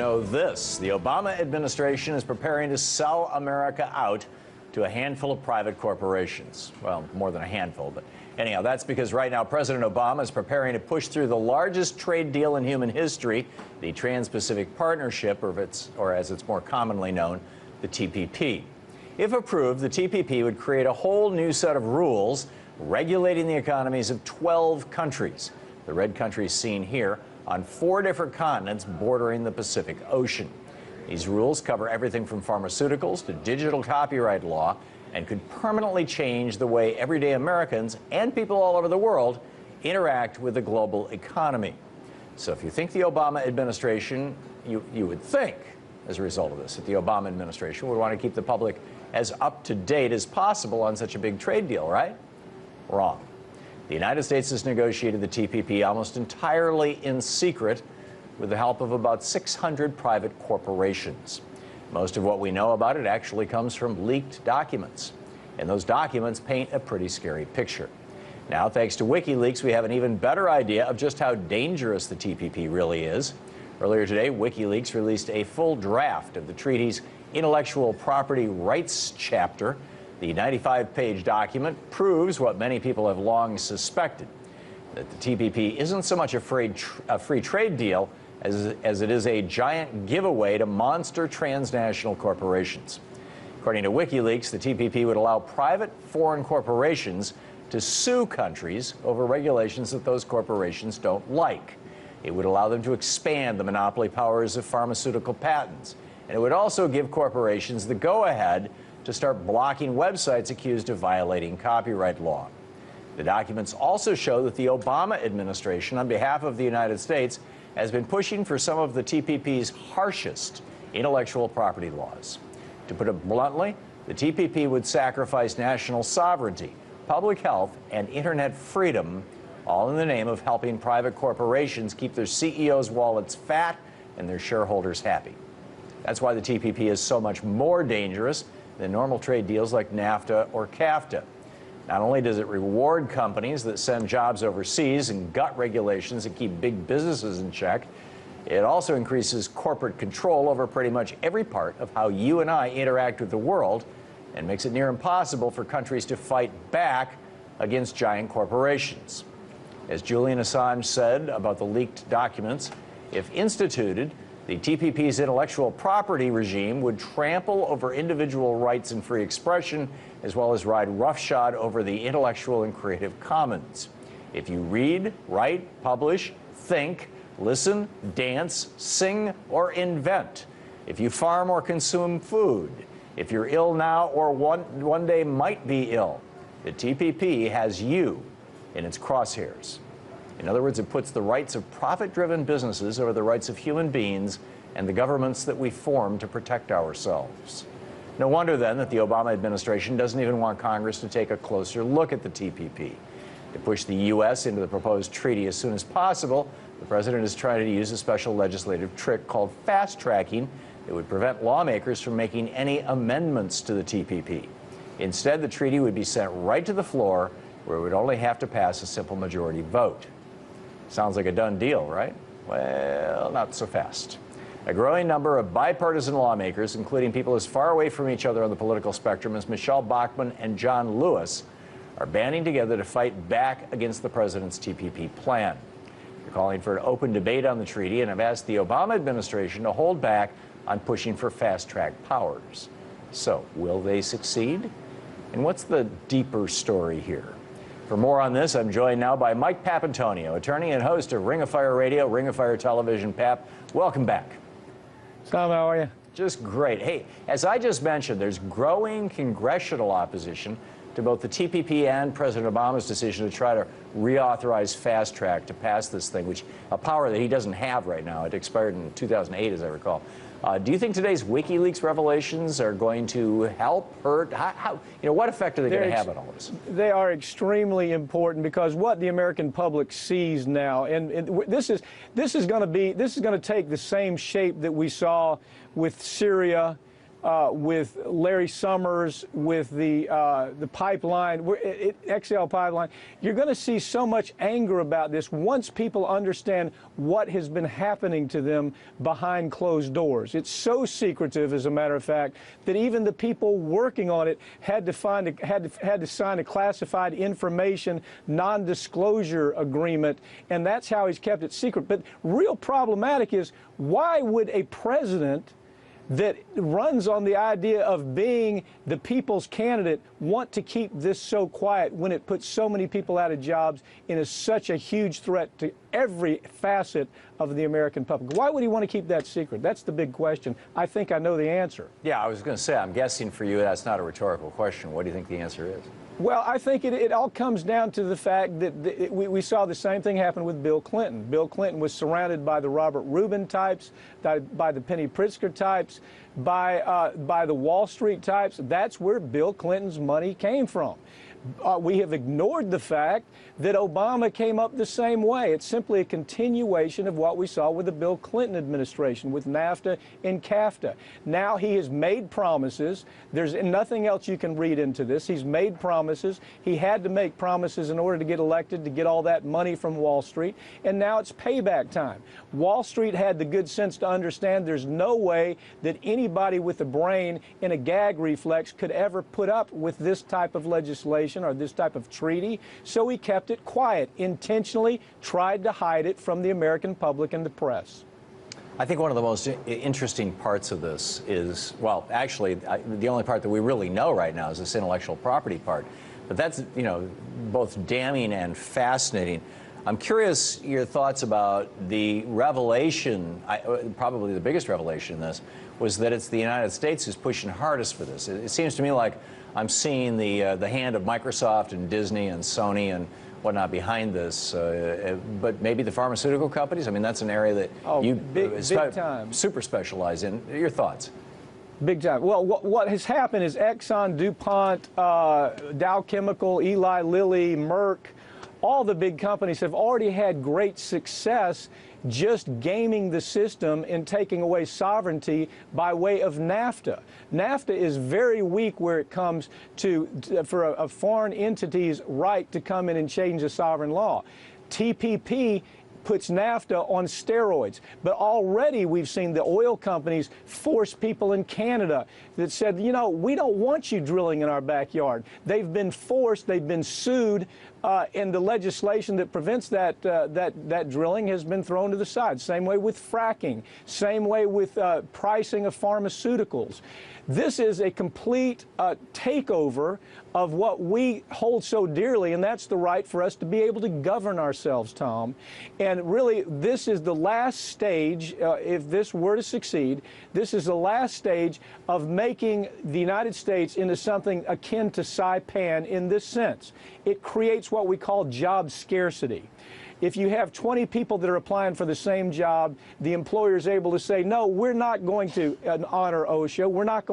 know this. The Obama administration is preparing to sell America out to a handful of private corporations. Well, more than a handful, but anyhow, that's because right now President Obama is preparing to push through the largest trade deal in human history, the Trans-Pacific Partnership, or as it's more commonly known, the TPP. If approved, the TPP would create a whole new set of rules regulating the economies of 12 countries. The red countries seen here on 4 different continents bordering the Pacific Ocean. These rules cover everything from pharmaceuticals to digital copyright law and could permanently change the way everyday Americans and people all over the world interact with the global economy. So if you think the Obama administration, you would think, as a result of this, that the Obama administration would want to keep the public as up to date as possible on such a big trade deal, right? Wrong. The United States has negotiated the TPP almost entirely in secret with the help of about 600 private corporations. Most of what we know about it actually comes from leaked documents, and those documents paint a pretty scary picture. Now, thanks to WikiLeaks, we have an even better idea of just how dangerous the TPP really is. Earlier today, WikiLeaks released a full draft of the treaty's intellectual property rights chapter. The 95-page document proves what many people have long suspected, that the TPP isn't so much a free trade deal as it is a giant giveaway to monster transnational corporations. According to WikiLeaks, the TPP would allow private foreign corporations to sue countries over regulations that those corporations don't like. It would allow them to expand the monopoly powers of pharmaceutical patents. And it would also give corporations the go-ahead to start blocking websites accused of violating copyright law. The documents also show that the Obama administration, on behalf of the United States, has been pushing for some of the TPP's harshest intellectual property laws. To put it bluntly, the TPP would sacrifice national sovereignty, public health, and internet freedom, all in the name of helping private corporations keep their CEOs' wallets fat and their shareholders happy. That's why the TPP is so much more dangerous than normal trade deals like NAFTA or CAFTA. Not only does it reward companies that send jobs overseas and gut regulations that keep big businesses in check, it also increases corporate control over pretty much every part of how you and I interact with the world and makes it near impossible for countries to fight back against giant corporations. As Julian Assange said about the leaked documents, if instituted, the TPP's intellectual property regime would trample over individual rights and free expression, as well as ride roughshod over the intellectual and creative commons. If you read, write, publish, think, listen, dance, sing, or invent, if you farm or consume food, if you're ill now or one day might be ill, the TPP has you in its crosshairs. In other words, it puts the rights of profit-driven businesses over the rights of human beings and the governments that we form to protect ourselves. No wonder, then, that the Obama administration doesn't even want Congress to take a closer look at the TPP. To push the U.S. into the proposed treaty as soon as possible, the president is trying to use a special legislative trick called fast-tracking that would prevent lawmakers from making any amendments to the TPP. Instead, the treaty would be sent right to the floor, where it would only have to pass a simple majority vote. Sounds like a done deal, right? Well, not so fast. A growing number of bipartisan lawmakers, including people as far away from each other on the political spectrum as Michelle Bachmann and John Lewis, are banding together to fight back against the president's TPP plan. They're calling for an open debate on the treaty and have asked the Obama administration to hold back on pushing for fast-track powers. So, will they succeed? And what's the deeper story here? For more on this, I'm joined now by Mike Papantonio, attorney and host of Ring of Fire Radio, Ring of Fire Television. Pap, welcome back. Tom, how are you? Just great. Hey, as I just mentioned, there's growing congressional opposition to both the TPP and President Obama's decision to try to reauthorize fast track to pass this thing, which a power that he doesn't have right now. It expired in 2008, as I recall. Do you think today's WikiLeaks revelations are going to help, hurt? What effect are they going to have on all this? They are extremely important because what the American public sees now, and this is going to take the same shape that we saw with Syria with Larry Summers, with the pipeline, XL pipeline. You're going to see so much anger about this once people understand what has been happening to them behind closed doors. It's so secretive, as a matter of fact, that even the people working on it had to sign a classified information non-disclosure agreement, and that's how he's kept it secret. But real problematic is, why would a president that runs on the idea of being the people's candidate want to keep this so quiet when it puts so many people out of jobs and is such a huge threat to every facet of the American public? Why would he want to keep that secret? That's the big question. I think I know the answer. Yeah, I was going to say, I'm guessing for you that's not a rhetorical question. What do you think the answer is? Well, I think it all comes down to the fact that we saw the same thing happen with Bill Clinton. Bill Clinton was surrounded by the Robert Rubin types, by the Penny Pritzker types, by the Wall Street types. That's where Bill Clinton's money came from. We have ignored the fact that Obama came up the same way. It's simply a continuation of what we saw with the Bill Clinton administration, with NAFTA and CAFTA. Now he has made promises. There's nothing else you can read into this. He's made promises. He had to make promises in order to get elected, to get all that money from Wall Street, and now it's payback time. Wall Street had the good sense to understand there's no way that anybody with a brain and a gag reflex could ever put up with this type of legislation or this type of treaty, so he kept it quiet, intentionally tried to hide it from the American public and the press. I think one of the most interesting parts of this is, well, actually, the only part that we really know right now is this intellectual property part. But that's, you know, both damning and fascinating. I'm curious your thoughts about the revelation, probably the biggest revelation in this, was that it's the United States who's pushing hardest for this. It seems to me like I'm seeing the hand of Microsoft and Disney and Sony and whatnot behind this, but maybe the pharmaceutical companies. I mean, that's an area that you big time. Super specialize in. Your thoughts? Big time. Well, what has happened is Exxon, DuPont, Dow Chemical, Eli Lilly, Merck, all the big companies have already had great success just gaming the system and taking away sovereignty by way of NAFTA. NAFTA is very weak where it comes for a foreign entity's right to come in and change the sovereign law. TPP puts NAFTA on steroids. But already we've seen the oil companies force people in Canada that said, you know, we don't want you drilling in our backyard. They've been forced, they've been sued, and the legislation that prevents that drilling has been thrown to the side. Same way with fracking, same way with pricing of pharmaceuticals. This is a complete takeover of what we hold so dearly, and that's the right for us to be able to govern ourselves, Tom. And really, this is the last stage, if this were to succeed, this is the last stage of making the United States into something akin to Saipan in this sense. It creates what we call job scarcity. If you have 20 people that are applying for the same job, the employer is able to say, no, we're not going to honor OSHA. We're not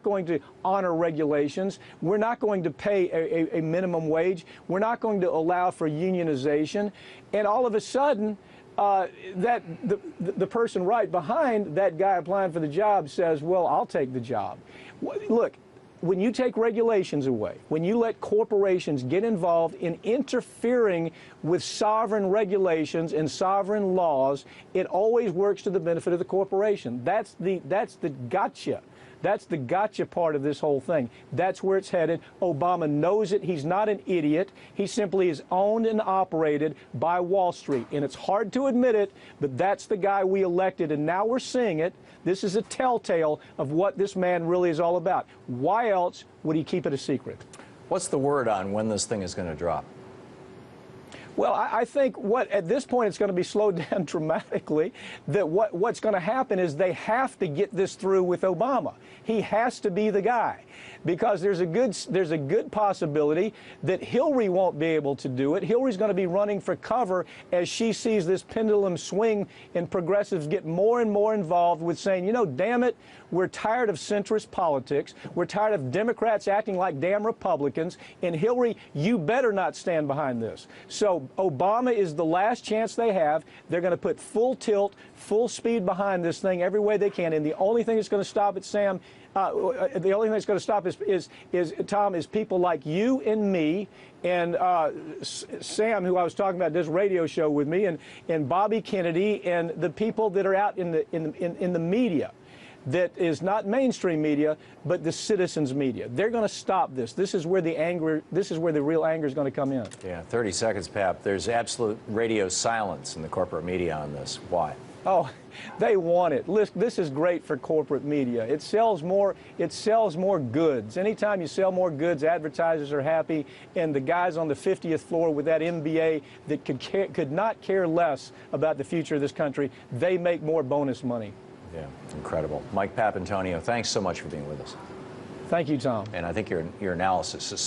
going to honor regulations. We're not going to pay a minimum wage. We're not going to allow for unionization. And all of a sudden, the person right behind that guy applying for the job says, well, I'll take the job. Look, when you take regulations away, when you let corporations get involved in interfering with sovereign regulations and sovereign laws, it always works to the benefit of the corporation. That's the gotcha. That's the gotcha part of this whole thing. That's where it's headed. Obama knows it. He's not an idiot. He simply is owned and operated by Wall Street. And it's hard to admit it, but that's the guy we elected, and now we're seeing it. This is a telltale of what this man really is all about. Why else would he keep it a secret? What's the word on when this thing is going to drop? Well, I think at this point it's going to be slowed down dramatically. That what's going to happen is they have to get this through with Obama. He has to be the guy, because there's a good possibility that Hillary won't be able to do it. Hillary's going to be running for cover as she sees this pendulum swing and progressives get more and more involved with saying, you know, damn it, we're tired of centrist politics. We're tired of Democrats acting like damn Republicans. And Hillary, you better not stand behind this. So Obama is the last chance they have. They're going to put full tilt, full speed behind this thing every way they can. And the only thing that's going to stop it, Sam, the only thing that's going to stop Tom, is people like you and me, and Sam, who I was talking about, does radio show with me, and Bobby Kennedy, and the people that are out in the media. That is not mainstream media, but the citizens' media. They're going to stop this. This is where the anger. This is where the real anger is going to come in. Yeah, 30 seconds, Pap. There's absolute radio silence in the corporate media on this. Why? Oh, they want it. Listen, this is great for corporate media. It sells more. It sells more goods. Anytime you sell more goods, advertisers are happy. And the guys on the 50th floor with that MBA that could not care less about the future of this country, they make more bonus money. Yeah, incredible. Mike Papantonio, thanks so much for being with us. Thank you, Tom. And I think your analysis is